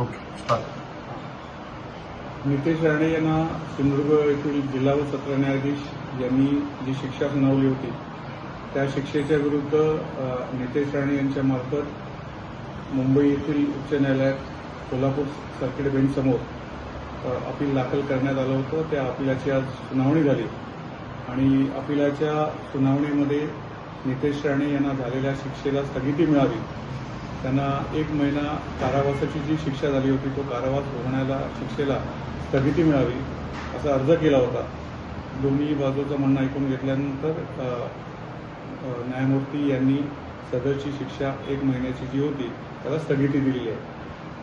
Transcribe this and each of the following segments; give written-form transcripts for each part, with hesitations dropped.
Okay start. Nitesh Rane यांना सिंधुदुर्ग येथील जिल्हा व सत्र न्यायाधीश यांनी जी शिक्षा सुनावली होती त्या शिक्षेच्या विरुद्ध नितेश राणे यांच्यामार्फत मुंबई येथील उच्च न्यायालयात कोल्हापूर सर्किट बेंचसमोर अपील दाखल करण्यात आलं होतं. त्या अपिलाची आज सुनावणी झाली आणि अपिलाच्या सुनावणीमध्ये नितेश राणे यांना झालेल्या शिक्षेला स्थगिती मिळावी, त्यांना 1 महिना कारावासाची जी शिक्षा झाली होती तो कारावास भोगण्याला शिक्षेला स्थगिती मिळावी असा अर्ज केला होता. दोन्ही बाजूचं म्हणणं ऐकून घेतल्यानंतर न्यायमूर्ती यांनी सदरची शिक्षा 1 महिन्याची जी होती त्याला स्थगिती दिली आहे.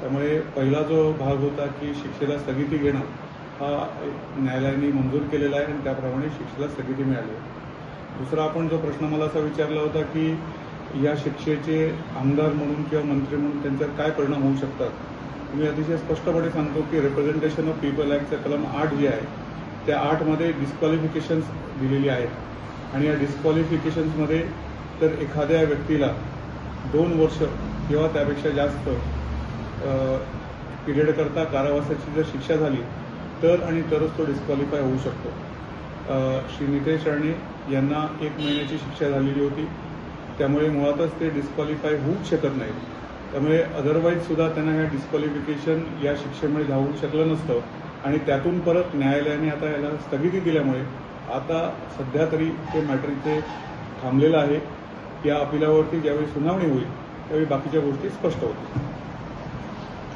त्यामुळे पहिला जो भाग होता की शिक्षेला स्थगिती घेणं हा न्यायालयाने मंजूर केलेला आहे आणि त्याप्रमाणे शिक्षेला स्थगिती मिळाली आहे. दुसरा आपण जो प्रश्न मला असा विचारला होता की या शिक्षेचे आमदार म्हणून किंवा मंत्री म्हणून त्यांच्यावर काय परिणाम होऊ शकतात. मी अतिशय स्पष्टपणे सांगतो की रिप्रेझेंटेशन ऑफ पीपल ॲक्टचं कलम 8 जे आहे त्या 8मध्ये डिस्क्वालिफिकेशन्स दिलेली आहेत आणि या डिस्क्वालिफिकेशन्समध्ये तर एखाद्या व्यक्तीला 2 वर्ष किंवा त्यापेक्षा जास्त पिरियडकरता कारावासाची जर शिक्षा झाली तर आणि तरच तो डिस्क्वालिफाय होऊ शकतो. श्री नितेश राणे यांना 1 महिन्याची शिक्षा झालेली होती, त्यामुळे मुळातच ते डिस्क्वालिफाय होऊच शकत नाही. त्यामुळे अदरवाईज सुद्धा त्यांना ह्या डिस्क्वालिफिकेशन या शिक्षेमुळे जाऊ शकलं नसतं आणि त्यातून परत न्यायालयाने आता याला स्थगिती दिल्यामुळे आता सध्या तरी ते मॅटर इथे थांबलेलं आहे. या अपिलावरती ज्यावेळी सुनावणी होईल त्यावेळी बाकीच्या गोष्टी स्पष्ट होतील.